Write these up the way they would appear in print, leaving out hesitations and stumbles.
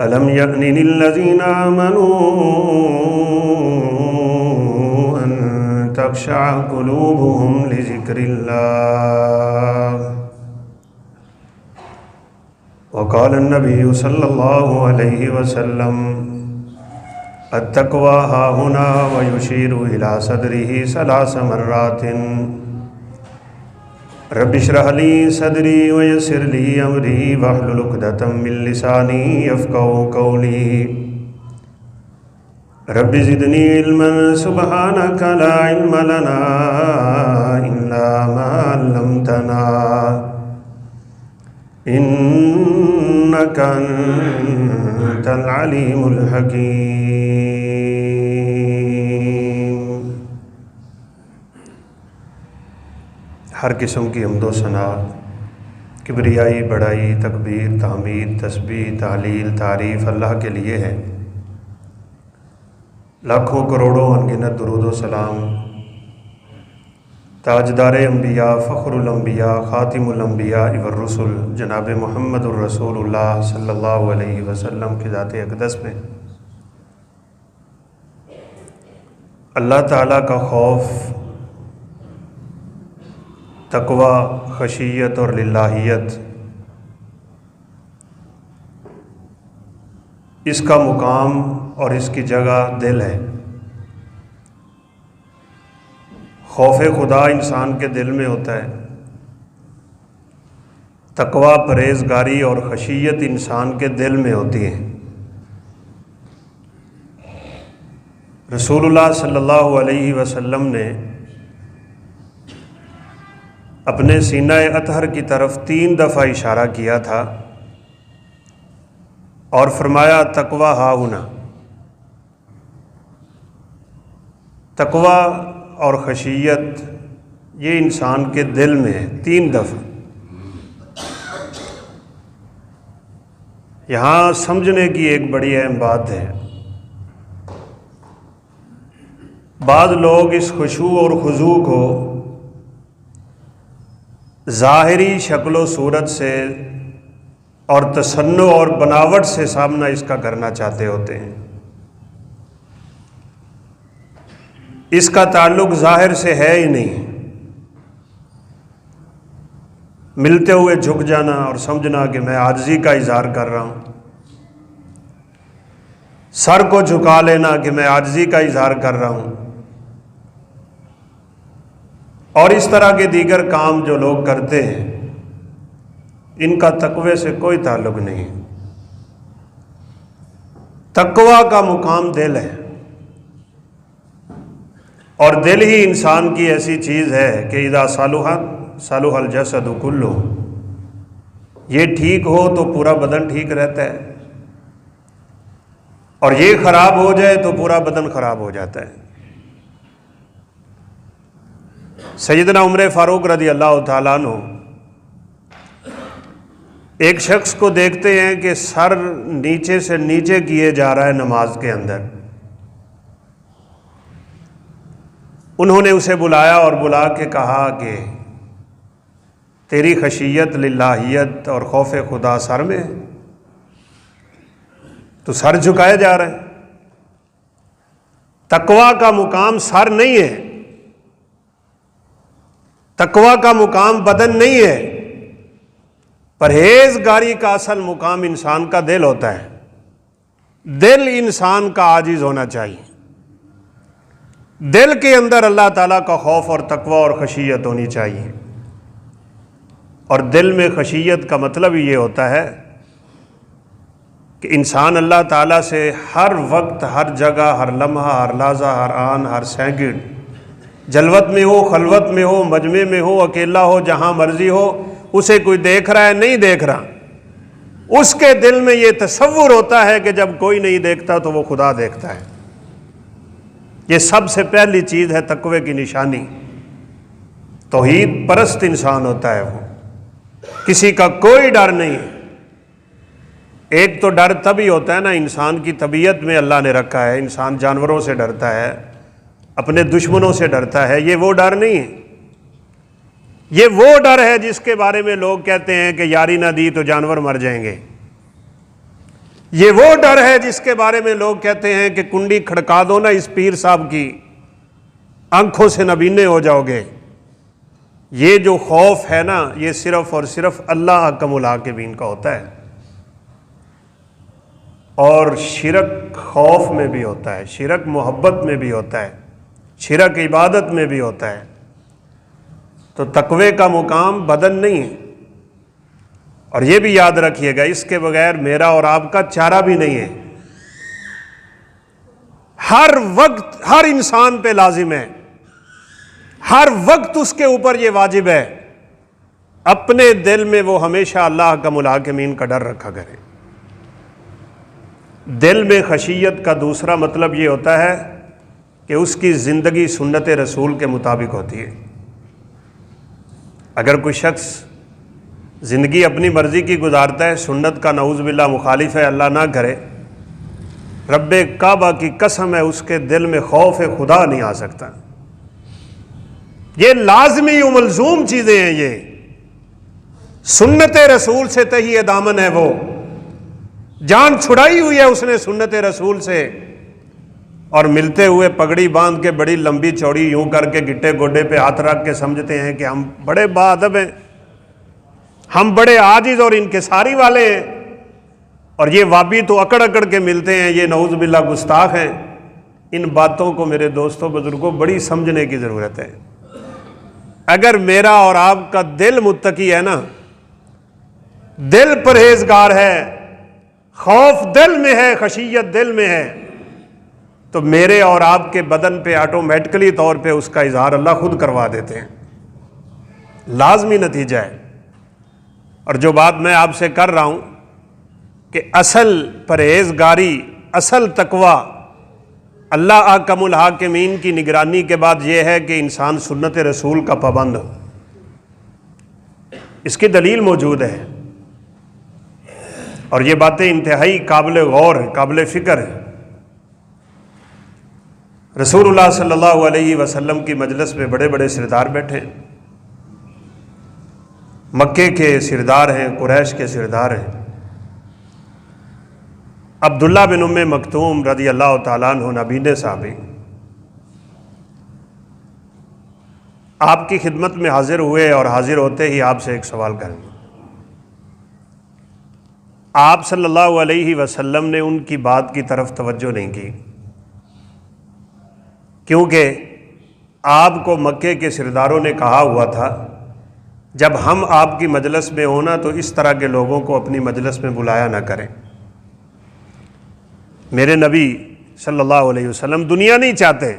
ألم يأن للذين آمنوا أن تخشع قلوبهم لذكر الله وقال النبي صلى الله عليه وسلم التقوى هاهنا ويشير إلى صدره 3 مرات رب اشرح لي صدري ويسر لي أمري واحلل عقدة من لساني يفقهوا قولي رب زدني علما سبحانك لا علم لنا إلا ما علمتنا إنك أنت العليم الحكيم۔ ہر قسم کی حمد و ثنا، کبریائی، بڑائی، تکبیر، تحمید، تسبیح، تحلیل، تعریف اللہ کے لیے ہے۔ لاکھوں کروڑوں انگنت درود و سلام تاجدار انبیاء، فخر الانبیاء، خاتم الانبیاء والرسل جناب محمد الرسول اللہ صلی اللہ علیہ وسلم کی ذات اقدس میں اللہ تعالیٰ کا خوف، تقوی، خشیت اور للہیت، اس کا مقام اور اس کی جگہ دل ہے۔ خوف خدا انسان کے دل میں ہوتا ہے، تقوی، پرہیزگاری اور خشیت انسان کے دل میں ہوتی ہے۔ رسول اللہ صلی اللہ علیہ وسلم نے اپنے سینہ اطہر کی طرف 3 دفعہ اشارہ کیا تھا اور فرمایا تقوی ہاہنا۔ تقوی اور خشیت یہ انسان کے دل میں ہے 3 دفعہ۔ یہاں سمجھنے کی ایک بڑی اہم بات ہے، بعض لوگ اس خشوع اور خضوع کو ظاہری شکل و صورت سے اور تصنع اور بناوٹ سے سامنا اس کا کرنا چاہتے ہوتے ہیں۔ اس کا تعلق ظاہر سے ہے ہی نہیں، ملتے ہوئے جھک جانا اور سمجھنا کہ میں عاجزی کا اظہار کر رہا ہوں، سر کو جھکا لینا کہ میں عاجزی کا اظہار کر رہا ہوں، اور اس طرح کے دیگر کام جو لوگ کرتے ہیں ان کا تقوی سے کوئی تعلق نہیں۔ تقوی کا مقام دل ہے، اور دل ہی انسان کی ایسی چیز ہے کہ اذا صلحت صلح الجسد کلہ، یہ ٹھیک ہو تو پورا بدن ٹھیک رہتا ہے، اور یہ خراب ہو جائے تو پورا بدن خراب ہو جاتا ہے۔ سیدنا عمر فاروق رضی اللہ تعالیٰ عنہ ایک شخص کو دیکھتے ہیں کہ سر نیچے سے نیچے کیے جا رہا ہے نماز کے اندر۔ انہوں نے اسے بلایا اور بلا کے کہا کہ تیری خشیت، للہیت اور خوف خدا سر میں ہے، تو سر جھکائے جا رہا ہے۔ تقوی کا مقام سر نہیں ہے، تقوی کا مقام بدن نہیں ہے، پرہیزگاری کا اصل مقام انسان کا دل ہوتا ہے۔ دل انسان کا عاجز ہونا چاہیے، دل کے اندر اللہ تعالیٰ کا خوف اور تقوی اور خشیت ہونی چاہیے۔ اور دل میں خشیت کا مطلب یہ ہوتا ہے کہ انسان اللہ تعالیٰ سے ہر وقت، ہر جگہ، ہر لمحہ، ہر لحظہ، ہر آن، ہر سیکنڈ، جلوت میں ہو، خلوت میں ہو، مجمع میں ہو، اکیلا ہو، جہاں مرضی ہو، اسے کوئی دیکھ رہا ہے نہیں دیکھ رہا، اس کے دل میں یہ تصور ہوتا ہے کہ جب کوئی نہیں دیکھتا تو وہ خدا دیکھتا ہے۔ یہ سب سے پہلی چیز ہے تقوی کی نشانی۔ توحید پرست انسان ہوتا ہے، وہ کسی کا کوئی ڈر نہیں۔ ایک تو ڈر تبھی ہوتا ہے نا، انسان کی طبیعت میں اللہ نے رکھا ہے، انسان جانوروں سے ڈرتا ہے، اپنے دشمنوں سے ڈرتا ہے، یہ وہ ڈر نہیں ہے۔ یہ وہ ڈر ہے جس کے بارے میں لوگ کہتے ہیں کہ یاری نہ دی تو جانور مر جائیں گے۔ یہ وہ ڈر ہے جس کے بارے میں لوگ کہتے ہیں کہ کنڈی کھڑکا دو نا اس پیر صاحب کی، آنکھوں سے نبینے ہو جاؤ گے۔ یہ جو خوف ہے نا، یہ صرف اور صرف اللہ احکم الحاکمین کا ہوتا ہے، اور شرک خوف میں بھی ہوتا ہے، شرک محبت میں بھی ہوتا ہے، شرک عبادت میں بھی ہوتا ہے۔ تو تقوی کا مقام بدن نہیں ہے، اور یہ بھی یاد رکھیے گا اس کے بغیر میرا اور آپ کا چارہ بھی نہیں ہے۔ ہر وقت ہر انسان پہ لازم ہے، ہر وقت اس کے اوپر یہ واجب ہے، اپنے دل میں وہ ہمیشہ اللہ کا الحاکمین کا ڈر رکھا کرے۔ دل میں خشیت کا دوسرا مطلب یہ ہوتا ہے کہ اس کی زندگی سنت رسول کے مطابق ہوتی ہے۔ اگر کوئی شخص زندگی اپنی مرضی کی گزارتا ہے، سنت کا نعوذ باللہ مخالف ہے، اللہ نہ کرے، رب کعبہ کی قسم ہے اس کے دل میں خوف خدا نہیں آ سکتا۔ یہ لازمی و ملزوم چیزیں ہیں، یہ سنت رسول سے تہی دامن ہے، وہ جان چھڑائی ہوئی ہے اس نے سنت رسول سے، اور ملتے ہوئے پگڑی باندھ کے بڑی لمبی چوڑی یوں کر کے گٹے گوڈے پہ ہاتھ رکھ کے سمجھتے ہیں کہ ہم بڑے باادب ہیں، ہم بڑے عاجز اور انکساری والے ہیں، اور یہ وابی تو اکڑ اکڑ کے ملتے ہیں، یہ نعوذ باللہ گستاخ ہیں۔ ان باتوں کو میرے دوستوں بزرگوں بڑی سمجھنے کی ضرورت ہے۔ اگر میرا اور آپ کا دل متقی ہے نا، دل پرہیزگار ہے، خوف دل میں ہے، خشیت دل میں ہے، تو میرے اور آپ کے بدن پہ آٹومیٹکلی طور پہ اس کا اظہار اللہ خود کروا دیتے ہیں، لازمی نتیجہ ہے۔ اور جو بات میں آپ سے کر رہا ہوں کہ اصل پرہیزگاری، اصل تقوی اللہ احکم الحاکمین کی نگرانی کے بعد یہ ہے کہ انسان سنت رسول کا پابند ہو۔ اس کی دلیل موجود ہے، اور یہ باتیں انتہائی قابل غور ہیں، قابل فکر ہیں۔ رسول اللہ صلی اللہ علیہ وسلم کی مجلس میں بڑے بڑے سردار بیٹھے ہیں، مکے کے سردار ہیں، قریش کے سردار ہیں۔ عبداللہ بن ام مکتوم رضی اللہ تعالیٰ عنہ نبینے صحابی آپ کی خدمت میں حاضر ہوئے، اور حاضر ہوتے ہی آپ سے ایک سوال کریں گے۔ آپ صلی اللہ علیہ وسلم نے ان کی بات کی طرف توجہ نہیں کی، کیونکہ آپ کو مکے کے سرداروں نے کہا ہوا تھا جب ہم آپ کی مجلس میں ہونا تو اس طرح کے لوگوں کو اپنی مجلس میں بلایا نہ کریں۔ میرے نبی صلی اللہ علیہ وسلم دنیا نہیں چاہتے،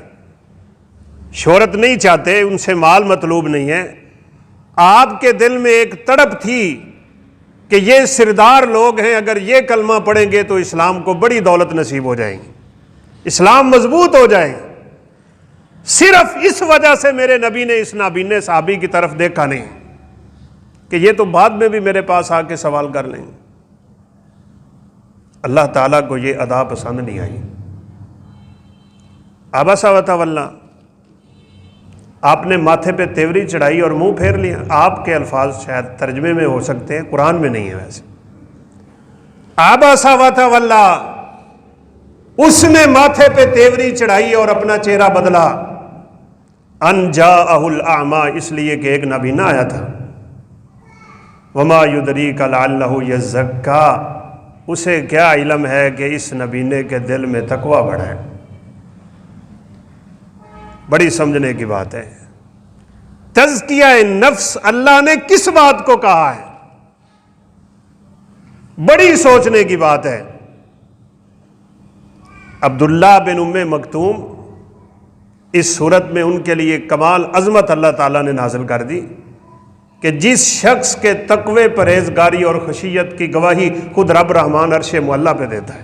شہرت نہیں چاہتے، ان سے مال مطلوب نہیں ہے۔ آپ کے دل میں ایک تڑپ تھی کہ یہ سردار لوگ ہیں، اگر یہ کلمہ پڑھیں گے تو اسلام کو بڑی دولت نصیب ہو جائیں گی، اسلام مضبوط ہو جائے گا۔ صرف اس وجہ سے میرے نبی نے اس نابینے صحابی کی طرف دیکھا نہیں کہ یہ تو بعد میں بھی میرے پاس آ کے سوال کر لیں گے۔ اللہ تعالیٰ کو یہ ادا پسند نہیں آئی۔ عبس وتولیٰ، آپ نے ماتھے پہ تیوری چڑھائی اور منہ پھیر لیا۔ آپ کے الفاظ شاید ترجمے میں ہو سکتے ہیں، قرآن میں نہیں ہے ویسے۔ عبس وتولیٰ، اس نے ماتھے پہ تیوری چڑھائی اور اپنا چہرہ بدلا۔ ان جاءہ الاعمیٰ، اس لیے کہ ایک نابینا آیا تھا۔ وما یدریک لعلہ یزکیٰ، اسے کیا علم ہے کہ اس نبینے کے دل میں تقوی بڑھا ہے۔ بڑی سمجھنے کی بات ہے۔ تزکیہ نفس اللہ نے کس بات کو کہا ہے، بڑی سوچنے کی بات ہے۔ عبداللہ بن ام مکتوم، اس صورت میں ان کے لیے کمال عظمت اللہ تعالیٰ نے نازل کر دی کہ جس شخص کے تقوی، پرہیزگاری اور خشیت کی گواہی خود رب رحمان عرش معلی پہ دیتا ہے۔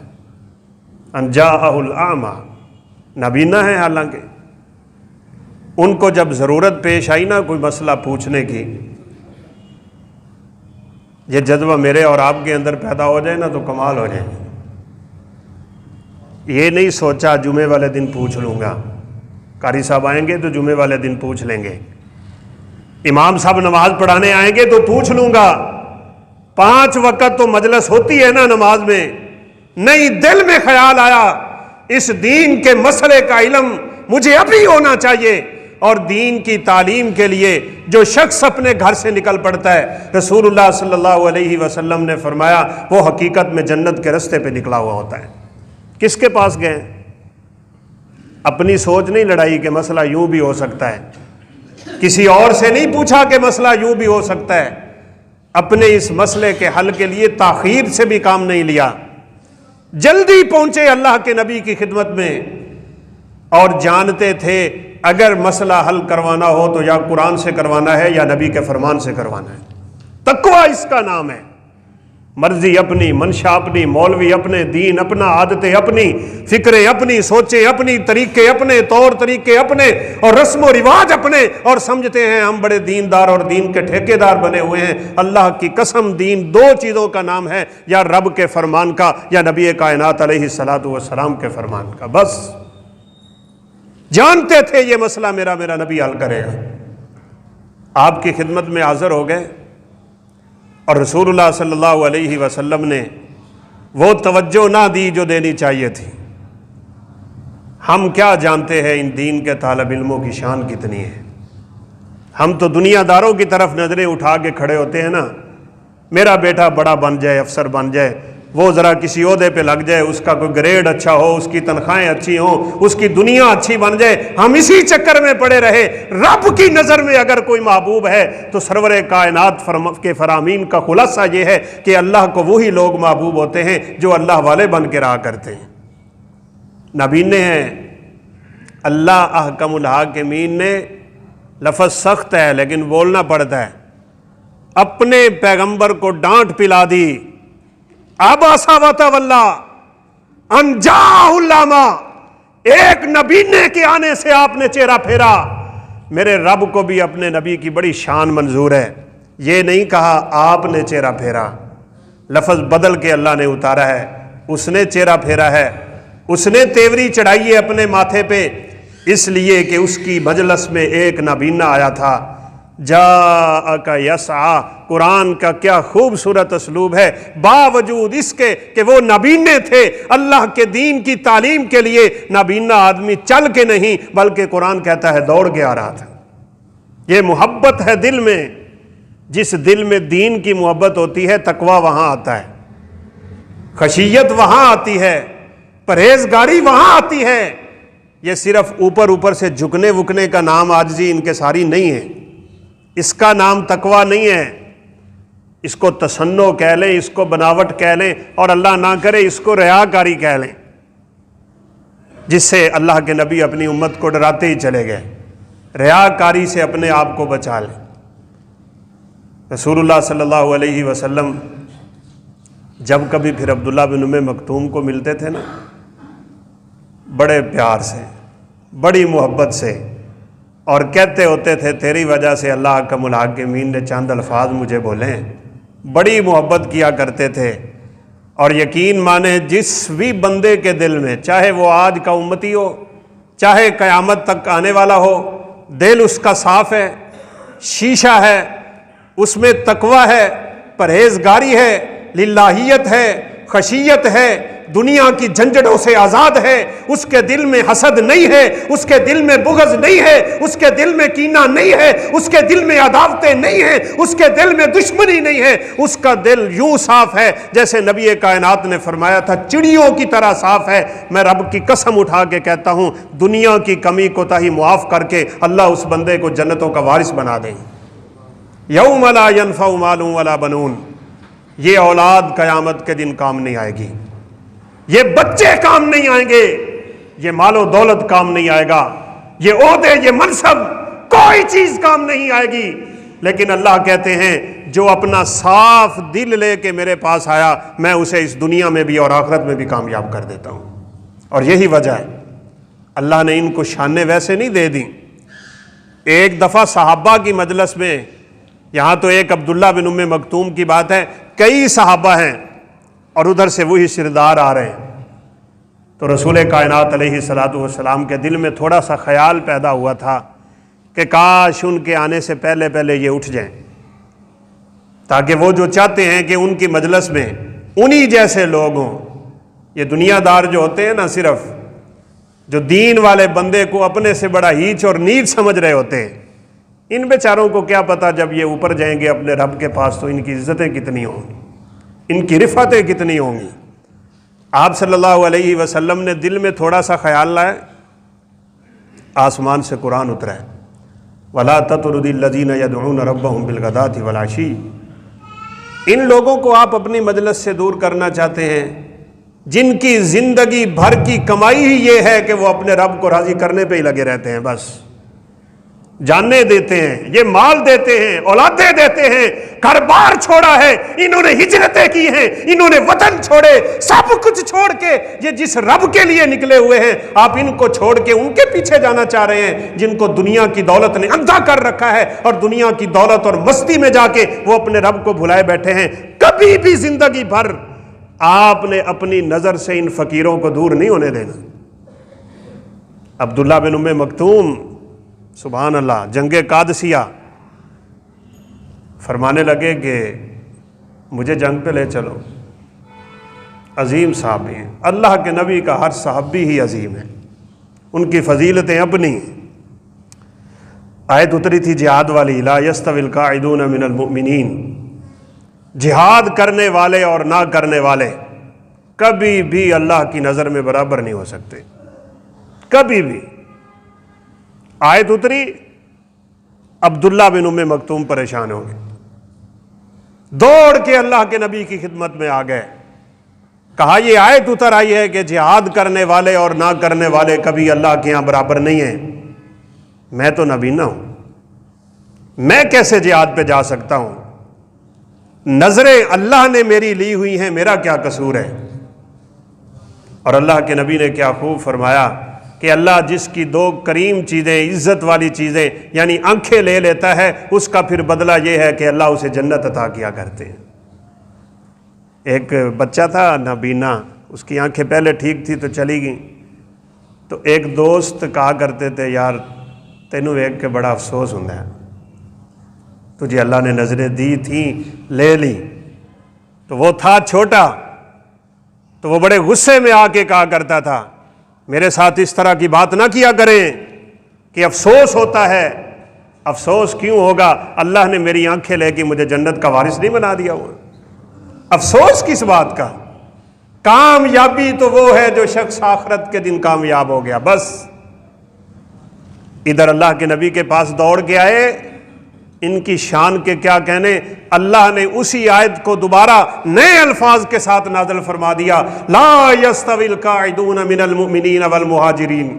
ان جاءہ الاعمیٰ، نابینا ہے حالانکہ، ان کو جب ضرورت پیش آئی نا کوئی مسئلہ پوچھنے کی، یہ جذبہ میرے اور آپ کے اندر پیدا ہو جائے نا تو کمال ہو جائے گی۔ یہ نہیں سوچا جمعے والے دن پوچھ لوں گا، قاری صاحب آئیں گے تو جمعے والے دن پوچھ لیں گے، امام صاحب نماز پڑھانے آئیں گے تو پوچھ لوں گا، 5 وقت تو مجلس ہوتی ہے نا نماز میں، نہیں دل میں خیال آیا اس دین کے مسئلے کا علم مجھے ابھی ہونا چاہیے، اور دین کی تعلیم کے لیے جو شخص اپنے گھر سے نکل پڑتا ہے، رسول اللہ صلی اللہ علیہ وسلم نے فرمایا وہ حقیقت میں جنت کے رستے پہ نکلا ہوا ہوتا ہے۔ کس کے پاس گئے؟ اپنی سوچ نہیں لڑائی کہ مسئلہ یوں بھی ہو سکتا ہے، کسی اور سے نہیں پوچھا کہ مسئلہ یوں بھی ہو سکتا ہے، اپنے اس مسئلے کے حل کے لیے تاخیر سے بھی کام نہیں لیا، جلدی پہنچے اللہ کے نبی کی خدمت میں، اور جانتے تھے اگر مسئلہ حل کروانا ہو تو یا قرآن سے کروانا ہے یا نبی کے فرمان سے کروانا ہے۔ تقویٰ اس کا نام ہے۔ مرضی اپنی، منشا اپنی، مولوی اپنے، دین اپنا، عادتیں اپنی، فکریں اپنی، سوچیں اپنی، طریقے اپنے، طور طریقے اپنے، اور رسم و رواج اپنے، اور سمجھتے ہیں ہم بڑے دیندار اور دین کے ٹھیکیدار بنے ہوئے ہیں۔ اللہ کی قسم دین دو چیزوں کا نام ہے، یا رب کے فرمان کا یا نبی کائنات علیہ الصلوۃ والسلام کے فرمان کا۔ بس جانتے تھے یہ مسئلہ میرا نبی حل کرے گا۔ آپ کی خدمت میں حاضر ہو گئے، اور رسول اللہ صلی اللہ علیہ وسلم نے وہ توجہ نہ دی جو دینی چاہیے تھی۔ ہم کیا جانتے ہیں ان دین کے طالب علموں کی شان کتنی ہے؟ ہم تو دنیا داروں کی طرف نظریں اٹھا کے کھڑے ہوتے ہیں نا، میرا بیٹا بڑا بن جائے، افسر بن جائے، وہ ذرا کسی عہدے پہ لگ جائے، اس کا کوئی گریڈ اچھا ہو، اس کی تنخواہیں اچھی ہوں، اس کی دنیا اچھی بن جائے، ہم اسی چکر میں پڑے رہے۔ رب کی نظر میں اگر کوئی محبوب ہے تو سرور کائنات کے فرامین کا خلاصہ یہ ہے کہ اللہ کو وہی لوگ محبوب ہوتے ہیں جو اللہ والے بن کے رہا کرتے ہیں۔ نبینے ہیں اللہ احکم الحاکمین نے، لفظ سخت ہے لیکن بولنا پڑتا ہے، اپنے پیغمبر کو ڈانٹ پلا دی، آباسا وتولا ان جاءہ العمی، ایک نبینے کے آنے سے آپ نے چہرہ پھیرا۔ میرے رب کو بھی اپنے نبی کی بڑی شان منظور ہے، یہ نہیں کہا آپ نے چہرہ پھیرا، لفظ بدل کے اللہ نے اتارا ہے، اس نے چہرہ پھیرا ہے، اس نے تیوری چڑھائی ہے اپنے ماتھے پہ، اس لیے کہ اس کی مجلس میں ایک نابینا آیا تھا۔ جاءک یسعی، قرآن کا کیا خوبصورت اسلوب ہے، باوجود اس کے کہ وہ نابینے تھے، اللہ کے دین کی تعلیم کے لیے نابینا آدمی چل کے نہیں بلکہ قرآن کہتا ہے دوڑ کے آ رہا تھا۔ یہ محبت ہے دل میں، جس دل میں دین کی محبت ہوتی ہے تقویٰ وہاں آتا ہے، خشیت وہاں آتی ہے، پرہیزگاری وہاں آتی ہے۔ یہ صرف اوپر سے جھکنے وکنے کا نام عاجزی انکساری نہیں ہے، اس کا نام تقویٰ نہیں ہے، اس کو تصنع کہہ لیں، اس کو بناوٹ کہہ لیں، اور اللہ نہ کرے اس کو ریاکاری کہہ لیں، جس سے اللہ کے نبی اپنی امت کو ڈراتے ہی چلے گئے۔ ریاکاری سے اپنے آپ کو بچا لیں۔ رسول اللہ صلی اللہ علیہ وسلم جب کبھی پھر عبداللہ بن ام مکتوم کو ملتے تھے نا، بڑے پیار سے، بڑی محبت سے، اور کہتے ہوتے تھے تیری وجہ سے اللہ احکم الحاکمین نے چند الفاظ مجھے بولے ہیں، بڑی محبت کیا کرتے تھے۔ اور یقین مانے جس بھی بندے کے دل میں، چاہے وہ آج کا امتی ہو، چاہے قیامت تک آنے والا ہو، دل اس کا صاف ہے، شیشہ ہے، اس میں تقویٰ ہے، پرہیزگاری ہے، للہیت ہے، خشیت ہے، دنیا کی جھنجھٹوں سے آزاد ہے، اس کے دل میں حسد نہیں ہے، اس کے دل میں بغض نہیں ہے، اس کے دل میں کینہ نہیں ہے، اس کے دل میں عداوتیں نہیں ہیں، اس کے دل میں دشمنی نہیں ہے، اس کا دل یوں صاف ہے جیسے نبی کائنات نے فرمایا تھا چڑیوں کی طرح صاف ہے۔ میں رب کی قسم اٹھا کے کہتا ہوں دنیا کی کمی کوتاہی معاف کر کے اللہ اس بندے کو جنتوں کا وارث بنا دیں۔ یوم لا ینفع مال ولا بنون، یہ اولاد قیامت کے دن کام نہیں آئے گی، یہ بچے کام نہیں آئیں گے، یہ مال و دولت کام نہیں آئے گا، یہ عہدے، یہ منصب، کوئی چیز کام نہیں آئے گی۔ لیکن اللہ کہتے ہیں جو اپنا صاف دل لے کے میرے پاس آیا میں اسے اس دنیا میں بھی اور آخرت میں بھی کامیاب کر دیتا ہوں۔ اور یہی وجہ ہے اللہ نے ان کو شانیں ویسے نہیں دے دی۔ ایک دفعہ صحابہ کی مجلس میں، یہاں تو ایک عبداللہ بن ام مکتوم کی بات ہے، کئی صحابہ ہیں اور ادھر سے وہی سردار آ رہے ہیں، تو رسول کائنات علیہ الصلوۃ والسلام کے دل میں تھوڑا سا خیال پیدا ہوا تھا کہ کاش ان کے آنے سے پہلے پہلے یہ اٹھ جائیں، تاکہ وہ جو چاہتے ہیں کہ ان کی مجلس میں انہی جیسے لوگ ہوں، یہ دنیا دار جو ہوتے ہیں نا، صرف جو دین والے بندے کو اپنے سے بڑا ہیچ اور نیچ سمجھ رہے ہوتے ہیں، ان بیچاروں کو کیا پتا جب یہ اوپر جائیں گے اپنے رب کے پاس تو ان کی عزتیں کتنی ہوں گی، ان کی رفعتیں کتنی ہوں گی۔ آپ صلی اللہ علیہ وسلم نے دل میں تھوڑا سا خیال لائے، آسمان سے قرآن اترا ہے، وَلَا تَطْرُدِ الَّذِينَ يَدْعُونَ رَبَّهُمْ بِالْغَدَاةِ وَالْعَشِيِّ۔ ان لوگوں کو آپ اپنی مجلس سے دور کرنا چاہتے ہیں جن کی زندگی بھر کی کمائی ہی یہ ہے کہ وہ اپنے رب کو راضی کرنے پہ ہی لگے رہتے ہیں، بس جانیں دیتے ہیں، یہ مال دیتے ہیں، اولادیں دیتے ہیں، گھر بار چھوڑا ہے، انہوں نے ہجرتیں کی ہیں، انہوں نے وطن چھوڑے، سب کچھ چھوڑ کے یہ جس رب کے لیے نکلے ہوئے ہیں، آپ ان کو چھوڑ کے ان کے پیچھے جانا چاہ رہے ہیں جن کو دنیا کی دولت نے اندھا کر رکھا ہے، اور دنیا کی دولت اور مستی میں جا کے وہ اپنے رب کو بھلائے بیٹھے ہیں۔ کبھی بھی زندگی بھر آپ نے اپنی نظر سے ان فقیروں کو دور نہیں ہونے دینا۔ عبداللہ بن ام مکتوم، سبحان اللہ، جنگ قادسیہ، فرمانے لگے کہ مجھے جنگ پہ لے چلو، عظیم صحابی ہیں، اللہ کے نبی کا ہر صحابی ہی عظیم ہے، ان کی فضیلتیں اپنی ہیں۔ آیت اتری تھی جہاد والی، لا یستوی القاعدون من المؤمنین، جہاد کرنے والے اور نہ کرنے والے کبھی بھی اللہ کی نظر میں برابر نہیں ہو سکتے، کبھی بھی۔ آیت اتری، عبداللہ بن ام مکتوم پریشان ہو گئے، دوڑ کے اللہ کے نبی کی خدمت میں آ گئے، کہا یہ آیت اتر آئی ہے کہ جہاد کرنے والے اور نہ کرنے والے کبھی اللہ کے ہاں برابر نہیں ہیں، میں تو نبینا ہوں، میں کیسے جہاد پہ جا سکتا ہوں؟ نظریں اللہ نے میری لی ہوئی ہیں، میرا کیا قصور ہے؟ اور اللہ کے نبی نے کیا خوب فرمایا کہ اللہ جس کی دو کریم چیزیں، عزت والی چیزیں یعنی آنکھیں لے لیتا ہے، اس کا پھر بدلہ یہ ہے کہ اللہ اسے جنت عطا کیا کرتے ہیں۔ ایک بچہ تھا نابینا، اس کی آنکھیں پہلے ٹھیک تھی تو چلی گئیں، تو ایک دوست کہا کرتے تھے یار تینوں ایک کے بڑا افسوس ہوں ہے، تجھے اللہ نے نظریں دی تھیں لے لی۔ تو وہ تھا چھوٹا، تو وہ بڑے غصے میں آ کے کہا کرتا تھا میرے ساتھ اس طرح کی بات نہ کیا کریں کہ افسوس ہوتا ہے۔ افسوس کیوں ہوگا؟ اللہ نے میری آنکھیں لے کے مجھے جنت کا وارث نہیں بنا دیا ہوا، افسوس کس بات کا؟ کامیابی تو وہ ہے جو شخص آخرت کے دن کامیاب ہو گیا، بس۔ ادھر اللہ کے نبی کے پاس دوڑ کے آئے، ان کی شان کے کیا کہنے، اللہ نے اسی آیت کو دوبارہ نئے الفاظ کے ساتھ نازل فرما دیا، لا یستوی القاعدون من المؤمنین والمہاجرین،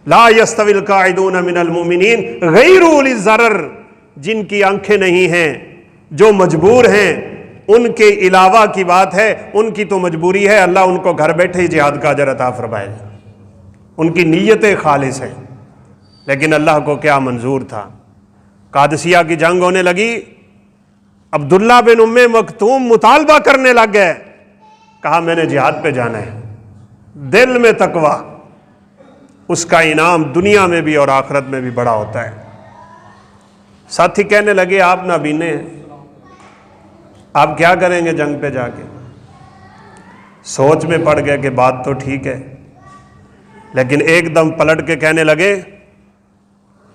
لا یستوی القاعدون من المؤمنین غیر اولی الضرر، جن کی آنکھیں نہیں ہیں، جو مجبور ہیں، ان کے علاوہ کی بات ہے، ان کی تو مجبوری ہے، اللہ ان کو گھر بیٹھے ہی جہاد کا اجر عطا فرمائے گا، ان کی نیتیں خالص ہیں۔ لیکن اللہ کو کیا منظور تھا؟ قادسیہ کی جنگ ہونے لگی، عبداللہ بن ام مکتوم مطالبہ کرنے لگ گئے، کہا میں نے جہاد پہ جانا ہے، دل میں تقویٰ، اس کا انعام دنیا میں بھی اور آخرت میں بھی بڑا ہوتا ہے۔ ساتھی کہنے لگے آپ نابینے ہیں، آپ کیا کریں گے جنگ پہ جا کے؟ سوچ میں پڑ گئے کہ بات تو ٹھیک ہے، لیکن ایک دم پلٹ کے کہنے لگے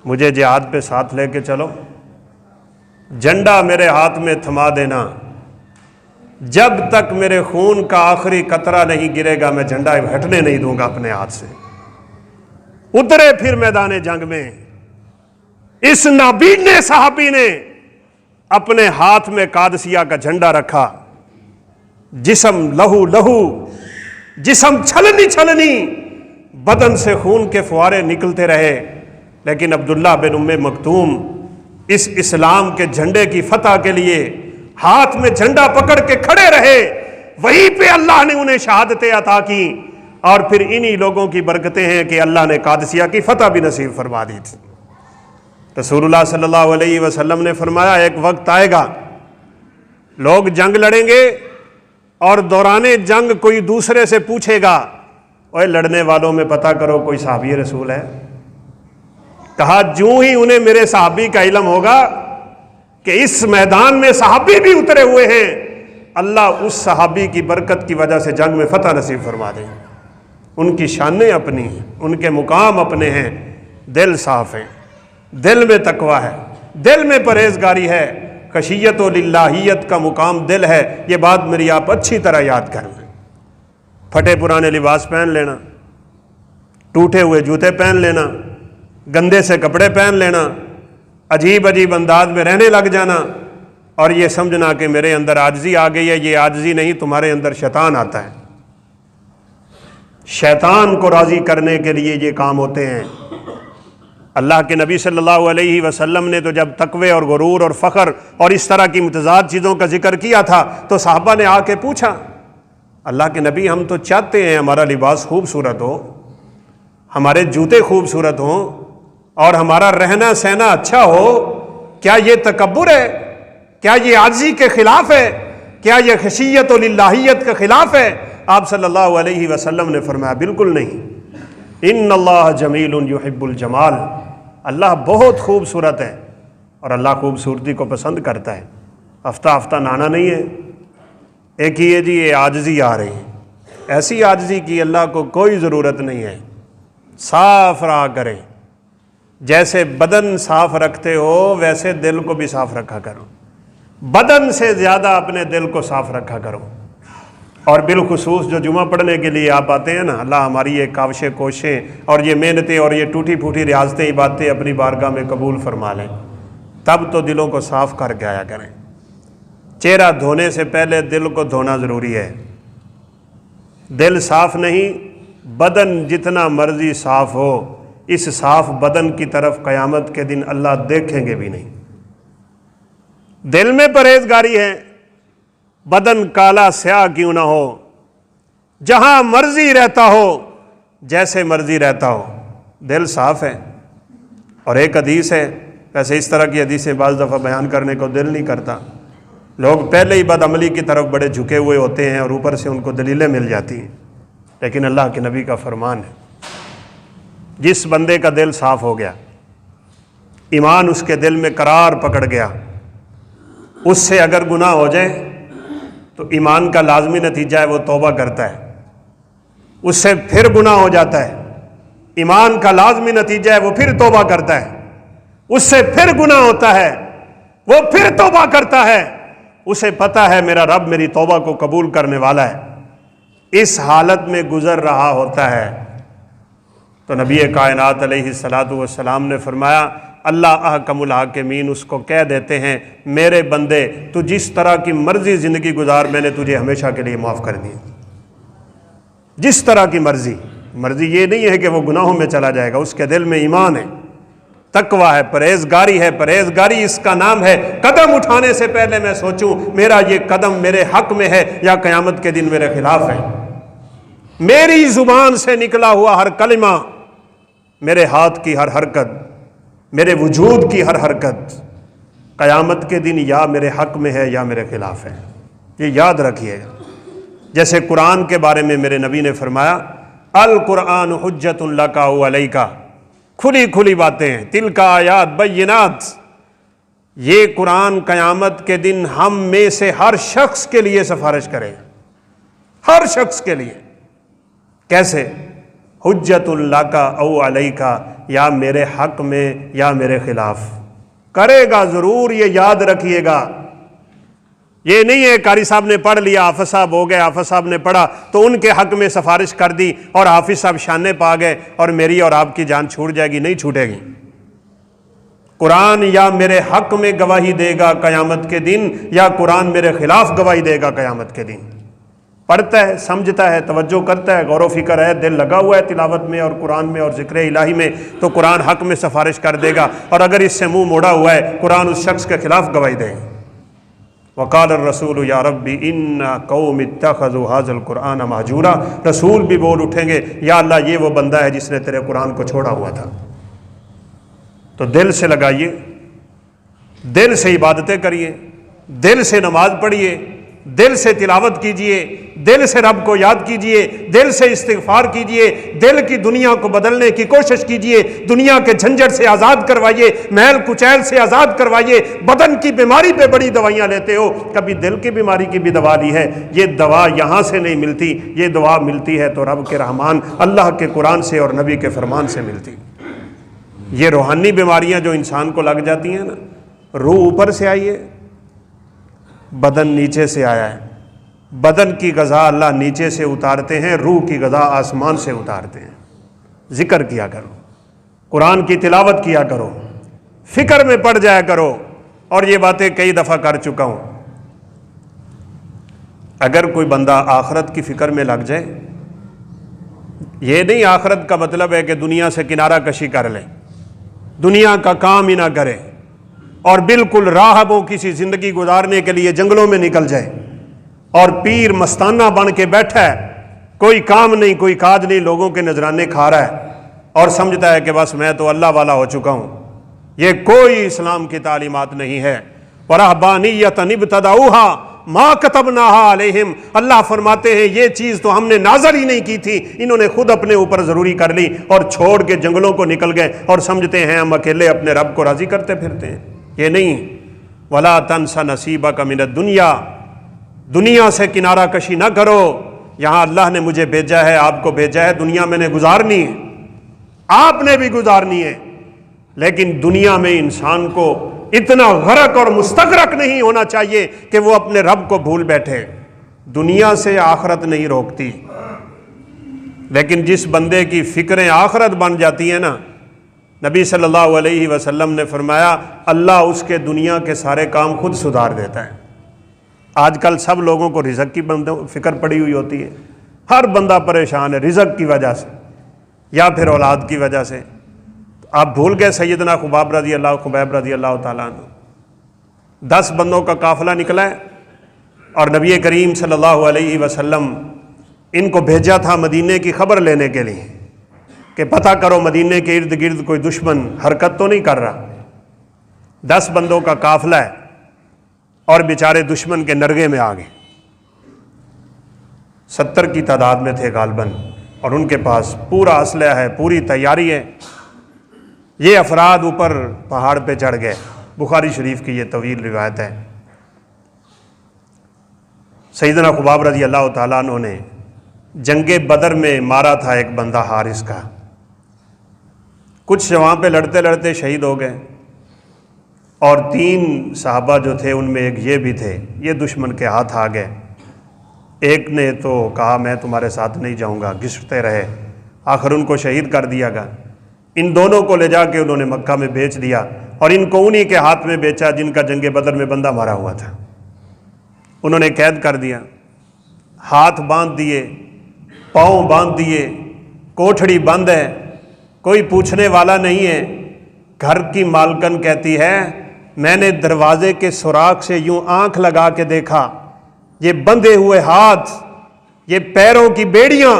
مجھے جہاد پہ ساتھ لے کے چلو، جھنڈا میرے ہاتھ میں تھما دینا، جب تک میرے خون کا آخری قطرہ نہیں گرے گا میں جھنڈا ہٹنے نہیں دوں گا اپنے ہاتھ سے۔ اترے پھر میدان جنگ میں، اس نابینے صحابی نے اپنے ہاتھ میں قادسیہ کا جھنڈا رکھا، جسم لہو لہو، جسم چھلنی چھلنی، بدن سے خون کے فوارے نکلتے رہے، لیکن عبداللہ بن ام مکتوم اس اسلام کے جھنڈے کی فتح کے لیے ہاتھ میں جھنڈا پکڑ کے کھڑے رہے، وہیں پہ اللہ نے انہیں شہادتیں عطا کی، اور پھر انہی لوگوں کی برکتیں ہیں کہ اللہ نے قادسیہ کی فتح بھی نصیب فرما دی تھی۔ رسول اللہ صلی اللہ علیہ وسلم نے فرمایا ایک وقت آئے گا لوگ جنگ لڑیں گے اور دوران جنگ کوئی دوسرے سے پوچھے گا اوے لڑنے والوں میں پتہ کرو کوئی صحابی رسول ہے؟ کہا جوں ہی انہیں میرے صحابی کا علم ہوگا کہ اس میدان میں صحابی بھی اترے ہوئے ہیں، اللہ اس صحابی کی برکت کی وجہ سے جنگ میں فتح نصیب فرما دیں۔ ان کی شانیں اپنی ہیں، ان کے مقام اپنے ہیں، دل صاف ہیں، دل میں تقویٰ ہے، دل میں پرہیزگاری ہے، خشیت و للہیت کا مقام دل ہے۔ یہ بات میری آپ اچھی طرح یاد کر لیں۔ پھٹے پرانے لباس پہن لینا، ٹوٹے ہوئے جوتے پہن لینا، گندے سے کپڑے پہن لینا، عجیب عجیب انداز میں رہنے لگ جانا اور یہ سمجھنا کہ میرے اندر عاجزی آ گئی ہے، یہ عاجزی نہیں، تمہارے اندر شیطان آتا ہے۔ شیطان کو راضی کرنے کے لیے یہ کام ہوتے ہیں۔ اللہ کے نبی صلی اللہ علیہ وسلم نے تو جب تقوی اور غرور اور فخر اور اس طرح کی متضاد چیزوں کا ذکر کیا تھا تو صحابہ نے آ کے پوچھا، اللہ کے نبی ہم تو چاہتے ہیں ہمارا لباس خوبصورت ہو، ہمارے جوتے خوبصورت ہوں اور ہمارا رہنا سہنا اچھا ہو، کیا یہ تکبر ہے؟ کیا یہ عاجزی کے خلاف ہے؟ کیا یہ خشیت و للہیت کے خلاف ہے؟ آپ صلی اللہ علیہ وسلم نے فرمایا بالکل نہیں، ان اللہ جمیل یحب الجمال، اللہ بہت خوبصورت ہے اور اللہ خوبصورتی کو پسند کرتا ہے۔ ہفتہ ہفتہ نانا نہیں ہے، ایک ہی ہے جی یہ عاجزی آ رہی ہے، ایسی عاجزی کی اللہ کو کوئی ضرورت نہیں ہے۔ صاف رہا کریں، جیسے بدن صاف رکھتے ہو ویسے دل کو بھی صاف رکھا کرو، بدن سے زیادہ اپنے دل کو صاف رکھا کرو۔ اور بالخصوص جو جمعہ پڑھنے کے لیے آپ آتے ہیں نا، اللہ ہماری یہ کاوشیں کوششیں اور یہ محنتیں اور یہ ٹوٹی پھوٹی ریاضتیں عبادتیں اپنی بارگاہ میں قبول فرما لیں، تب تو دلوں کو صاف کر کے آیا کریں۔ چہرہ دھونے سے پہلے دل کو دھونا ضروری ہے۔ دل صاف نہیں، بدن جتنا مرضی صاف ہو، اس صاف بدن کی طرف قیامت کے دن اللہ دیکھیں گے بھی نہیں۔ دل میں پرہیزگاری ہے، بدن کالا سیاہ کیوں نہ ہو، جہاں مرضی رہتا ہو، جیسے مرضی رہتا ہو، دل صاف ہے۔ اور ایک حدیث ہے، ویسے اس طرح کی حدیثیں بعض دفعہ بیان کرنے کو دل نہیں کرتا، لوگ پہلے ہی بدعملی کی طرف بڑے جھکے ہوئے ہوتے ہیں اور اوپر سے ان کو دلیلیں مل جاتی ہیں، لیکن اللہ کے نبی کا فرمان ہے جس بندے کا دل صاف ہو گیا، ایمان اس کے دل میں قرار پکڑ گیا، اس سے اگر گناہ ہو جائے تو ایمان کا لازمی نتیجہ ہے وہ توبہ کرتا ہے، اس سے پھر گناہ ہو جاتا ہے، ایمان کا لازمی نتیجہ ہے وہ پھر توبہ کرتا ہے، اس سے پھر گناہ ہوتا ہے وہ پھر توبہ کرتا ہے، اسے پتہ ہے میرا رب میری توبہ کو قبول کرنے والا ہے، اس حالت میں گزر رہا ہوتا ہے تو نبی کائنات علیہ السلام نے فرمایا اللہ احکم الحاکمین اس کو کہہ دیتے ہیں میرے بندے تو جس طرح کی مرضی زندگی گزار، میں نے تجھے ہمیشہ کے لیے معاف کر دی، جس طرح کی مرضی یہ نہیں ہے کہ وہ گناہوں میں چلا جائے گا، اس کے دل میں ایمان ہے، تقویٰ ہے، پرہیزگاری ہے۔ پرہیزگاری اس کا نام ہے قدم اٹھانے سے پہلے میں سوچوں میرا یہ قدم میرے حق میں ہے یا قیامت کے دن میرے خلاف ہے، میری زبان سے نکلا ہوا ہر کلمہ، میرے ہاتھ کی ہر حرکت، میرے وجود کی ہر حرکت قیامت کے دن یا میرے حق میں ہے یا میرے خلاف ہے، یہ یاد رکھیے۔ جیسے قرآن کے بارے میں میرے نبی نے فرمایا القرآن حجت لک و علیک، کھلی کھلی باتیں ہیں، تلک آیات بینات، یہ قرآن قیامت کے دن ہم میں سے ہر شخص کے لیے سفارش کرے، ہر شخص کے لیے۔ کیسے؟ حجت لک او علیک، یا میرے حق میں یا میرے خلاف، کرے گا ضرور، یہ یاد رکھیے گا۔ یہ نہیں ہے قاری صاحب نے پڑھ لیا، حافظ صاحب ہو گئے، حافظ صاحب نے پڑھا تو ان کے حق میں سفارش کر دی اور حافظ صاحب شانے پا گئے اور میری اور آپ کی جان چھوٹ جائے گی، نہیں چھوٹے گی۔ قرآن یا میرے حق میں گواہی دے گا قیامت کے دن یا قرآن میرے خلاف گواہی دے گا قیامت کے دن۔ پڑھتا ہے، سمجھتا ہے، توجہ کرتا ہے، غور و فکر ہے، دل لگا ہوا ہے تلاوت میں اور قرآن میں اور ذکر الہی میں، تو قرآن حق میں سفارش کر دے گا، اور اگر اس سے منہ موڑا ہوا ہے قرآن اس شخص کے خلاف گواہی دے گا۔ وقال الرسول یا ربی ان قوم اتخذوا ھذا القرآن مہجورا، رسول بھی بول اٹھیں گے یا اللہ یہ وہ بندہ ہے جس نے تیرے قرآن کو چھوڑا ہوا تھا۔ تو دل سے لگائیے، دل سے عبادتیں کریے، دل سے نماز پڑھیے، دل سے تلاوت کیجئے، دل سے رب کو یاد کیجئے، دل سے استغفار کیجئے، دل کی دنیا کو بدلنے کی کوشش کیجئے، دنیا کے جھنجھٹ سے آزاد کروائیے، میل کچیل سے آزاد کروائیے۔ بدن کی بیماری پہ بڑی دوائیاں لیتے ہو، کبھی دل کی بیماری کی بھی دوا لی ہے؟ یہ دوا یہاں سے نہیں ملتی، یہ دوا ملتی ہے تو رب کے رحمان اللہ کے قرآن سے اور نبی کے فرمان سے ملتی۔ یہ روحانی بیماریاں جو انسان کو لگ جاتی ہیں نا، روح اوپر سے آئی ہے، بدن نیچے سے آیا ہے۔ بدن کی غذا اللہ نیچے سے اتارتے ہیں، روح کی غذا آسمان سے اتارتے ہیں۔ ذکر کیا کرو، قرآن کی تلاوت کیا کرو، فکر میں پڑ جایا کرو، اور یہ باتیں کئی دفعہ کر چکا ہوں۔ اگر کوئی بندہ آخرت کی فکر میں لگ جائے، یہ نہیں آخرت کا مطلب ہے کہ دنیا سے کنارہ کشی کر لے، دنیا کا کام ہی نہ کرے اور بالکل راہبوں کسی زندگی گزارنے کے لیے جنگلوں میں نکل جائے اور پیر مستانہ بن کے بیٹھا ہے، کوئی کام نہیں، کوئی کاج نہیں، لوگوں کے نذرانے کھا رہا ہے اور سمجھتا ہے کہ بس میں تو اللہ والا ہو چکا ہوں۔ یہ کوئی اسلام کی تعلیمات نہیں ہے۔ وَرَهْبَانِيَّةً ابْتَدَعُوهَا مَا كَتَبْنَاهَا عَلَيْهِمْ، اللہ فرماتے ہیں یہ چیز تو ہم نے نازل ہی نہیں کی تھی، انہوں نے خود اپنے اوپر ضروری کر لی اور چھوڑ کے جنگلوں کو نکل گئے اور سمجھتے ہیں ہم اکیلے اپنے رب کو راضی کرتے پھرتے ہیں۔ یہ نہیں۔ وَلَا تَنْسَ نَصِيبَكَ مِنَ الدُّنْيَا، دنیا سے کنارہ کشی نہ کرو۔ یہاں اللہ نے مجھے بھیجا ہے، آپ کو بھیجا ہے، دنیا میں نے گزارنی ہے، آپ نے بھی گزارنی ہے، لیکن دنیا میں انسان کو اتنا غرق اور مستغرق نہیں ہونا چاہیے کہ وہ اپنے رب کو بھول بیٹھے۔ دنیا سے آخرت نہیں روکتی، لیکن جس بندے کی فکریں آخرت بن جاتی ہیں نا، نبی صلی اللہ علیہ وسلم نے فرمایا اللہ اس کے دنیا کے سارے کام خود سدھار دیتا ہے۔ آج کل سب لوگوں کو رزق کی فکر پڑی ہوئی ہوتی ہے، ہر بندہ پریشان ہے رزق کی وجہ سے یا پھر اولاد کی وجہ سے۔ آپ بھول گئے سیدنا خبیب رضی اللہ تعالیٰ عنہ، 10 بندوں کا قافلہ نکلا ہے اور نبی کریم صلی اللہ علیہ وسلم ان کو بھیجا تھا مدینے کی خبر لینے کے لیے کہ پتہ کرو مدینے کے ارد گرد کوئی دشمن حرکت تو نہیں کر رہا۔ 10 بندوں کا قافلہ ہے اور بیچارے دشمن کے نرغے میں آ گئے، 70 کی تعداد میں تھے غالباً، اور ان کے پاس پورا اسلحہ ہے، پوری تیاری ہے۔ یہ افراد اوپر پہاڑ پہ چڑھ گئے، بخاری شریف کی یہ طویل روایت ہے۔ سیدنا خبیب رضی اللہ تعالیٰ عنہ نے جنگ بدر میں مارا تھا ایک بندہ حارث کا، کچھ وہاں پہ لڑتے لڑتے شہید ہو گئے، اور 3 صحابہ جو تھے ان میں ایک یہ بھی تھے، یہ دشمن کے ہاتھ آ گئے۔ ایک نے تو کہا میں تمہارے ساتھ نہیں جاؤں گا، گھسٹتے رہے، آخر ان کو شہید کر دیا گیا۔ ان دونوں کو لے جا کے انہوں نے مکہ میں بیچ دیا اور ان کو انہی کے ہاتھ میں بیچا جن کا جنگ بدر میں بندہ مارا ہوا تھا۔ انہوں نے قید کر دیا، ہاتھ باندھ دیے، پاؤں باندھ دیے، کوٹھڑی بند ہے، کوئی پوچھنے والا نہیں ہے۔ گھر کی مالکن کہتی ہے میں نے دروازے کے سوراخ سے یوں آنکھ لگا کے دیکھا، یہ بندھے ہوئے ہاتھ، یہ پیروں کی بیڑیاں،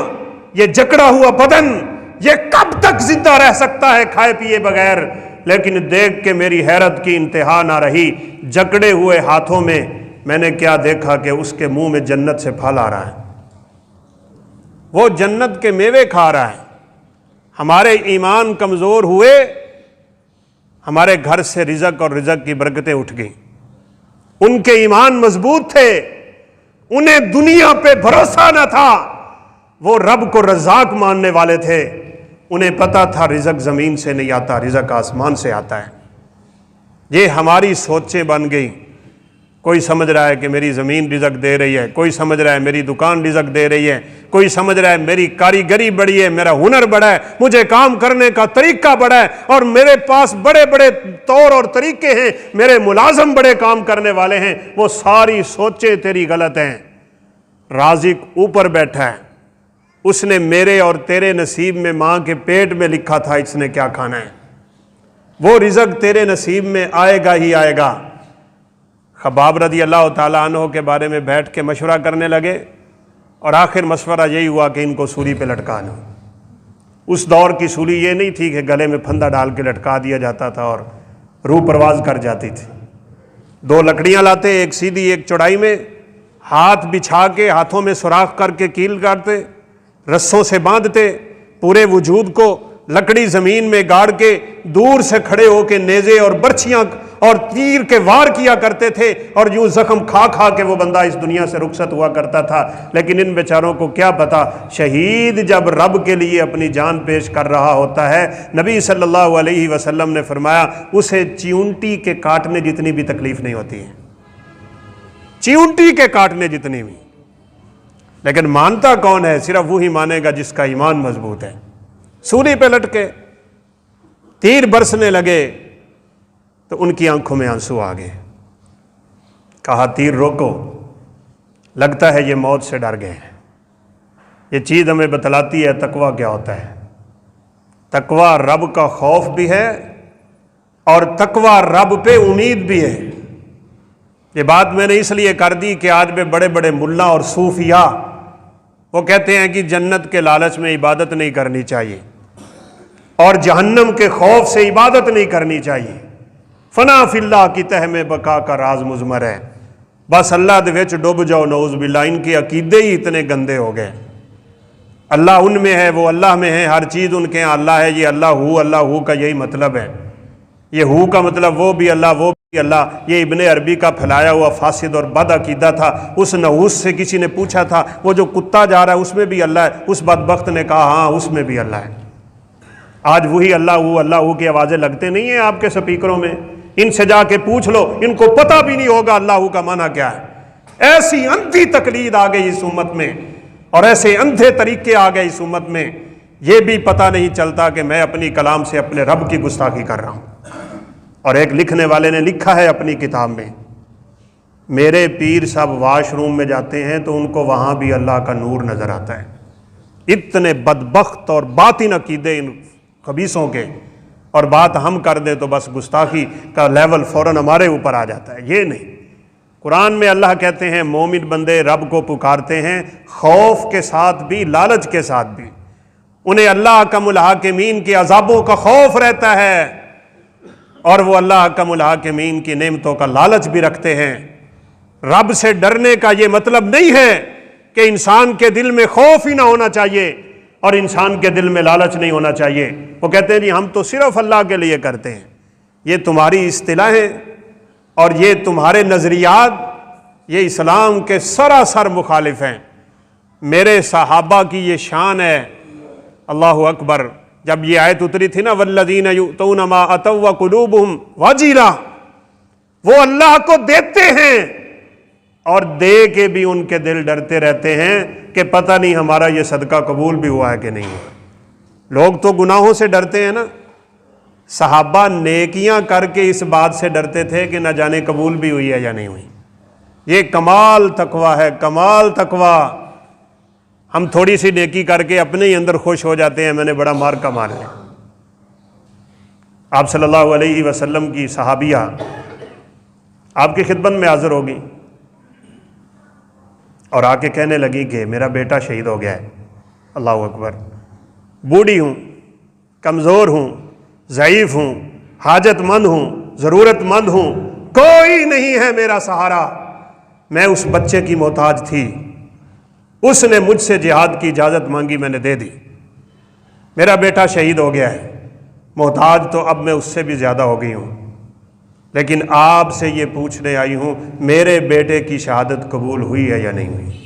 یہ جکڑا ہوا بدن، یہ کب تک زندہ رہ سکتا ہے کھائے پیے بغیر؟ لیکن دیکھ کے میری حیرت کی انتہا نہ رہی، جکڑے ہوئے ہاتھوں میں نے کیا دیکھا کہ اس کے منہ میں جنت سے پھل آ رہا ہے، وہ جنت کے میوے کھا رہا ہے۔ ہمارے ایمان کمزور ہوئے، ہمارے گھر سے رزق اور رزق کی برکتیں اٹھ گئیں۔ ان کے ایمان مضبوط تھے، انہیں دنیا پہ بھروسہ نہ تھا، وہ رب کو رزاق ماننے والے تھے، انہیں پتا تھا رزق زمین سے نہیں آتا، رزق آسمان سے آتا ہے۔ یہ ہماری سوچیں بن گئی، کوئی سمجھ رہا ہے کہ میری زمین رزق دے رہی ہے، کوئی سمجھ رہا ہے میری دکان رزق دے رہی ہے، کوئی سمجھ رہا ہے میری کاریگری بڑی ہے، میرا ہنر بڑا ہے، مجھے کام کرنے کا طریقہ بڑا ہے، اور میرے پاس بڑے بڑے طور اور طریقے ہیں، میرے ملازم بڑے کام کرنے والے ہیں۔ وہ ساری سوچیں تیری غلط ہیں۔ رازق اوپر بیٹھا ہے، اس نے میرے اور تیرے نصیب میں ماں کے پیٹ میں لکھا تھا اس نے کیا کھانا ہے، وہ رزق تیرے نصیب میں آئے گا ہی آئے گا۔ خباب رضی اللہ تعالیٰ عنہ کے بارے میں بیٹھ کے مشورہ کرنے لگے، اور آخر مشورہ یہی ہوا کہ ان کو سولی پہ لٹکا دو۔ اس دور کی سولی یہ نہیں تھی کہ گلے میں پھندا ڈال کے لٹکا دیا جاتا تھا اور روح پرواز کر جاتی تھی۔ 2 لکڑیاں لاتے، ایک سیدھی ایک چوڑائی میں، ہاتھ بچھا کے ہاتھوں میں سوراخ کر کے کیل کاٹتے، رسوں سے باندھتے، پورے وجود کو لکڑی زمین میں گاڑ کے دور سے کھڑے ہو کے نیزے اور برچھیاں اور تیر کے وار کیا کرتے تھے، اور یوں زخم کھا کھا کے وہ بندہ اس دنیا سے رخصت ہوا کرتا تھا۔ لیکن ان بیچاروں کو کیا پتا، شہید جب رب کے لیے اپنی جان پیش کر رہا ہوتا ہے، نبی صلی اللہ علیہ وسلم نے فرمایا اسے چیونٹی کے کاٹنے جتنی بھی تکلیف نہیں ہوتی ہے، چیونٹی کے کاٹنے جتنی بھی۔ لیکن مانتا کون ہے؟ صرف وہی مانے گا جس کا ایمان مضبوط ہے۔ سولی پہ لٹکے تیر برسنے لگے تو ان کی آنکھوں میں آنسو آ گئے، کہا تیر روکو، لگتا ہے یہ موت سے ڈر گئے ہیں۔ یہ چیز ہمیں بتلاتی ہے تقویٰ کیا ہوتا ہے۔ تقویٰ رب کا خوف بھی ہے اور تقویٰ رب پہ امید بھی ہے۔ یہ بات میں نے اس لیے کر دی کہ آج میں بڑے بڑے ملا اور صوفیاء وہ کہتے ہیں کہ جنت کے لالچ میں عبادت نہیں کرنی چاہیے اور جہنم کے خوف سے عبادت نہیں کرنی چاہیے، فنا فی اللہ کی تہ میں بقا کا راز مضمر ہے، بس اللہ دے وچ ڈوب جاؤ، نعوذ باللہ۔ ان کے عقیدے ہی اتنے گندے ہو گئے، اللہ ان میں ہے، وہ اللہ میں ہے، ہر چیز ان کے ہاں اللہ ہے، یہ اللہ ہو کا یہی مطلب ہے۔ یہ ہو کا مطلب وہ بھی اللہ، وہ بھی اللہ، یہ ابن عربی کا پھیلایا ہوا فاسد اور بد عقیدہ تھا۔ اس نحوس سے کسی نے پوچھا تھا وہ جو کتا جا رہا ہے اس میں بھی اللہ ہے؟ اس بدبخت نے کہا ہاں اس میں بھی اللہ ہے۔ آج وہی اللہ ہو کی آوازیں لگتے نہیں ہیں آپ کے سپیکروں میں؟ ان سے جا کے پوچھ لو، ان کو پتہ بھی نہیں ہوگا اللہ کا معنی کیا ہے۔ ایسی اندھی تقلید آ گئی اس امت میں اور ایسے اندھے طریقے آ گئے اس امت میں، یہ بھی پتہ نہیں چلتا کہ میں اپنی کلام سے اپنے رب کی گستاخی کر رہا ہوں۔ اور ایک لکھنے والے نے لکھا ہے اپنی کتاب میں، میرے پیر صاحب واش روم میں جاتے ہیں تو ان کو وہاں بھی اللہ کا نور نظر آتا ہے۔ اتنے بدبخت اور باطن عقیدے ان خبیثوں کے، اور بات ہم کر دیں تو بس گستاخی کا لیول فوراً ہمارے اوپر آ جاتا ہے۔ یہ نہیں، قرآن میں اللہ کہتے ہیں مومن بندے رب کو پکارتے ہیں خوف کے ساتھ بھی، لالچ کے ساتھ بھی، انہیں اللہ احکم الحاکمین کے عذابوں کا خوف رہتا ہے اور وہ اللہ احکم الحاکمین کی نعمتوں کا لالچ بھی رکھتے ہیں۔ رب سے ڈرنے کا یہ مطلب نہیں ہے کہ انسان کے دل میں خوف ہی نہ ہونا چاہیے اور انسان کے دل میں لالچ نہیں ہونا چاہیے۔ وہ کہتے ہیں جی ہم تو صرف اللہ کے لیے کرتے ہیں۔ یہ تمہاری اصطلاحیں اور یہ تمہارے نظریات یہ اسلام کے سراسر مخالف ہیں۔ میرے صحابہ کی یہ شان ہے، اللہ اکبر۔ جب یہ آیت اتری تھی نا والذین یؤتون ما اتوا وقلوبہم وجلہ، وہ اللہ کو دیتے ہیں اور دے کے بھی ان کے دل ڈرتے رہتے ہیں کہ پتہ نہیں ہمارا یہ صدقہ قبول بھی ہوا ہے کہ نہیں ہوا۔ لوگ تو گناہوں سے ڈرتے ہیں نا، صحابہ نیکیاں کر کے اس بات سے ڈرتے تھے کہ نہ جانے قبول بھی ہوئی ہے یا نہیں ہوئی۔ یہ کمال تقویٰ ہے، کمال تقویٰ۔ ہم تھوڑی سی نیکی کر کے اپنے ہی اندر خوش ہو جاتے ہیں میں نے بڑا مار کا مار لیا۔ آپ صلی اللہ علیہ وسلم کی صحابیہ آپ کی خدمت میں حاضر ہوگی اور آ کے کہنے لگی کہ میرا بیٹا شہید ہو گیا ہے۔ اللہ اکبر، بوڑھی ہوں، کمزور ہوں، ضعیف ہوں، حاجت مند ہوں، ضرورت مند ہوں، کوئی نہیں ہے میرا سہارا، میں اس بچے کی محتاج تھی، اس نے مجھ سے جہاد کی اجازت مانگی، میں نے دے دی، میرا بیٹا شہید ہو گیا ہے، محتاج تو اب میں اس سے بھی زیادہ ہو گئی ہوں، لیکن آپ سے یہ پوچھنے آئی ہوں میرے بیٹے کی شہادت قبول ہوئی ہے یا نہیں ہوئی۔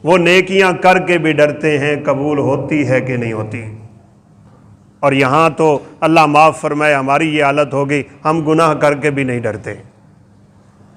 وہ نیکیاں کر کے بھی ڈرتے ہیں قبول ہوتی ہے کہ نہیں ہوتی۔ اور یہاں تو اللہ معاف فرمائے ہماری یہ حالت ہو گئی، ہم گناہ کر کے بھی نہیں ڈرتے،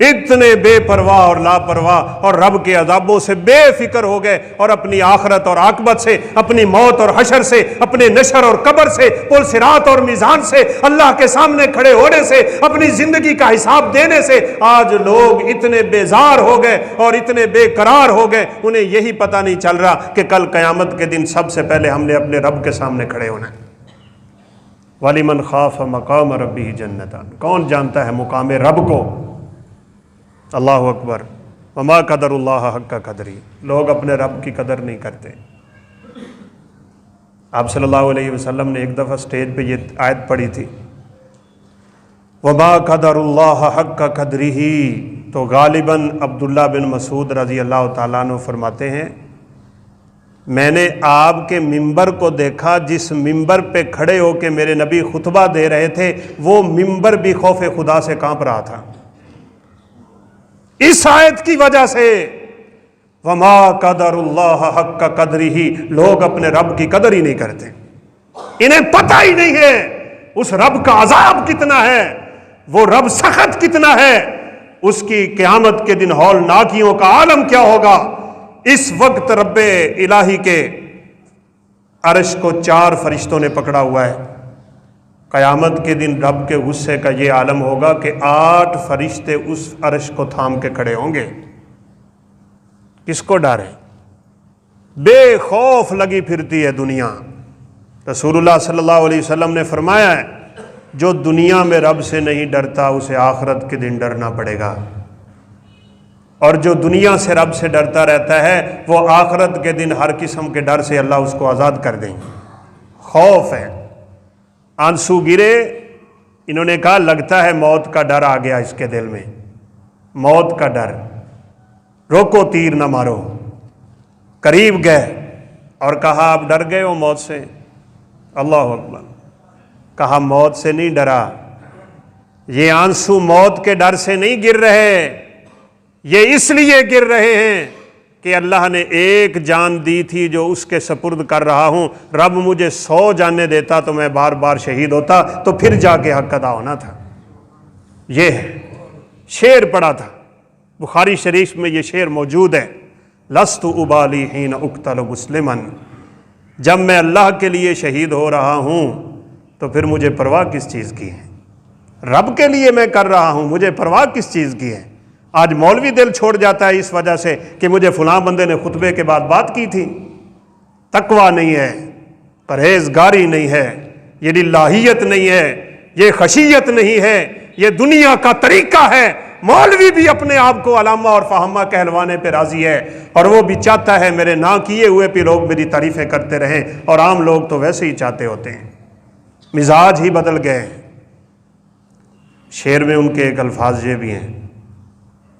اتنے بے پرواہ اور لاپرواہ اور رب کے عذابوں سے بے فکر ہو گئے، اور اپنی آخرت اور عاقبت سے، اپنی موت اور حشر سے، اپنے نشر اور قبر سے، پل صراط اور میزان سے، اللہ کے سامنے کھڑے ہونے سے، اپنی زندگی کا حساب دینے سے آج لوگ اتنے بیزار ہو گئے اور اتنے بے قرار ہو گئے، انہیں یہی پتہ نہیں چل رہا کہ کل قیامت کے دن سب سے پہلے ہم نے اپنے رب کے سامنے کھڑے ہونا ہے۔ وَلِمَنْ خَافَ مَقَامَ رَبِّهِ جَنَّتَانِ، کون جانتا ہے مقام رب کو؟ اللہ اکبر۔ وما قدر اللہ حق کا قدری، لوگ اپنے رب کی قدر نہیں کرتے۔ آپ صلی اللہ علیہ وسلم نے ایک دفعہ سٹیج پہ یہ آیت پڑھی تھی، وما قدر اللہ حق کا قدری، تو غالباً عبداللہ بن مسعود رضی اللہ تعالیٰ عنہ فرماتے ہیں میں نے آپ کے ممبر کو دیکھا، جس ممبر پہ کھڑے ہو کے میرے نبی خطبہ دے رہے تھے وہ ممبر بھی خوف خدا سے کانپ رہا تھا، اس آیت کی وجہ سے وما قدر اللہ حق قدرہ، لوگ اپنے رب کی قدر ہی نہیں کرتے، انہیں پتہ ہی نہیں ہے اس رب کا عذاب کتنا ہے، وہ رب سخت کتنا ہے، اس کی قیامت کے دن ہولناکیوں کا عالم کیا ہوگا۔ اس وقت رب الہی کے عرش کو 4 فرشتوں نے پکڑا ہوا ہے، قیامت کے دن رب کے غصے کا یہ عالم ہوگا کہ 8 فرشتے اس عرش کو تھام کے کھڑے ہوں گے۔ کس کو ڈرے؟ بے خوف لگی پھرتی ہے دنیا۔ رسول اللہ صلی اللہ علیہ وسلم نے فرمایا ہے جو دنیا میں رب سے نہیں ڈرتا اسے آخرت کے دن ڈرنا پڑے گا، اور جو دنیا سے رب سے ڈرتا رہتا ہے وہ آخرت کے دن ہر قسم کے ڈر سے اللہ اس کو آزاد کر دیں گے۔ خوف ہے، آنسو گرے، انہوں نے کہا لگتا ہے موت کا ڈر آ گیا اس کے دل میں، موت کا ڈر، روکو تیر نہ مارو، قریب گئے اور کہا آپ ڈر گئے ہو موت سے؟ اللہ اکبر، کہا موت سے نہیں ڈرا، یہ آنسو موت کے ڈر سے نہیں گر رہے، یہ اس لیے گر رہے ہیں کہ اللہ نے ایک جان دی تھی جو اس کے سپرد کر رہا ہوں، رب مجھے 100 جانیں دیتا تو میں بار بار شہید ہوتا تو پھر جا کے حق ادا ہونا تھا۔ یہ ہے، شعر پڑھا تھا بخاری شریف میں، یہ شعر موجود ہے، لست ابالی حین اقتل مسلما، جب میں اللہ کے لیے شہید ہو رہا ہوں تو پھر مجھے پرواہ کس چیز کی ہے، رب کے لیے میں کر رہا ہوں، مجھے پرواہ کس چیز کی ہے۔ آج مولوی دل چھوڑ جاتا ہے اس وجہ سے کہ مجھے فلاں بندے نے خطبے کے بعد بات کی تھی۔ تقویٰ نہیں ہے، پرہیزگاری نہیں ہے، یہ للہیت نہیں ہے، یہ خشیت نہیں ہے، یہ دنیا کا طریقہ ہے۔ مولوی بھی اپنے آپ کو علامہ اور فہامہ کہلوانے پہ راضی ہے، اور وہ بھی چاہتا ہے میرے نہ کیے ہوئے پہ لوگ میری تعریفیں کرتے رہیں، اور عام لوگ تو ویسے ہی چاہتے ہوتے ہیں، مزاج ہی بدل گئے۔ شعر میں ان کے ایک الفاظ یہ بھی ہیں،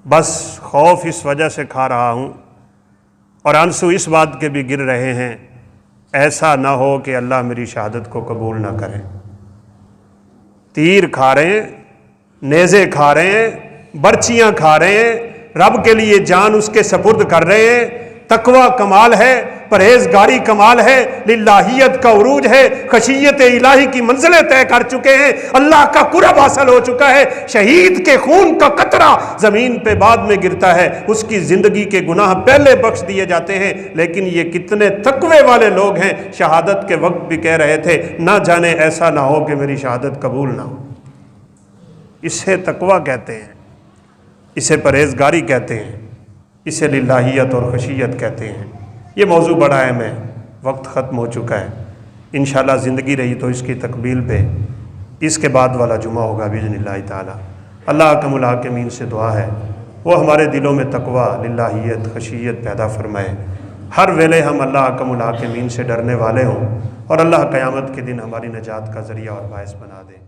بس خوف اس وجہ سے کھا رہا ہوں اور آنسو اس بات کے بھی گر رہے ہیں ایسا نہ ہو کہ اللہ میری شہادت کو قبول نہ کرے۔ تیر کھا رہے ہیں، نیزے کھا رہے ہیں، برچیاں کھا رہے ہیں، رب کے لیے جان اس کے سپرد کر رہے ہیں۔ تقویٰ کمال ہے، پرہیزگاری کمال ہے، للہیت کا عروج ہے، خشیت الہی کی منزلیں طے کر چکے ہیں، اللہ کا قرب حاصل ہو چکا ہے۔ شہید کے خون کا قطرہ زمین پہ بعد میں گرتا ہے، اس کی زندگی کے گناہ پہلے بخش دیے جاتے ہیں، لیکن یہ کتنے تقوی والے لوگ ہیں، شہادت کے وقت بھی کہہ رہے تھے نہ جانے ایسا نہ ہو کہ میری شہادت قبول نہ ہو۔ اسے تقویٰ کہتے ہیں، اسے پرہیزگاری کہتے ہیں، اسے للہیت اور خشیت کہتے ہیں۔ یہ موضوع بڑا اہم ہے، وقت ختم ہو چکا ہے، انشاءاللہ زندگی رہی تو اس کی تکمیل پہ اس کے بعد والا جمعہ ہوگا باذن اللہ تعالی۔ اللہ احکم الحاکمین سے دعا ہے وہ ہمارے دلوں میں تقویٰ، للہیت، خشیت پیدا فرمائے، ہر ویلے ہم اللہ احکم الحاکمین سے ڈرنے والے ہوں، اور اللہ قیامت کے دن ہماری نجات کا ذریعہ اور باعث بنا دے۔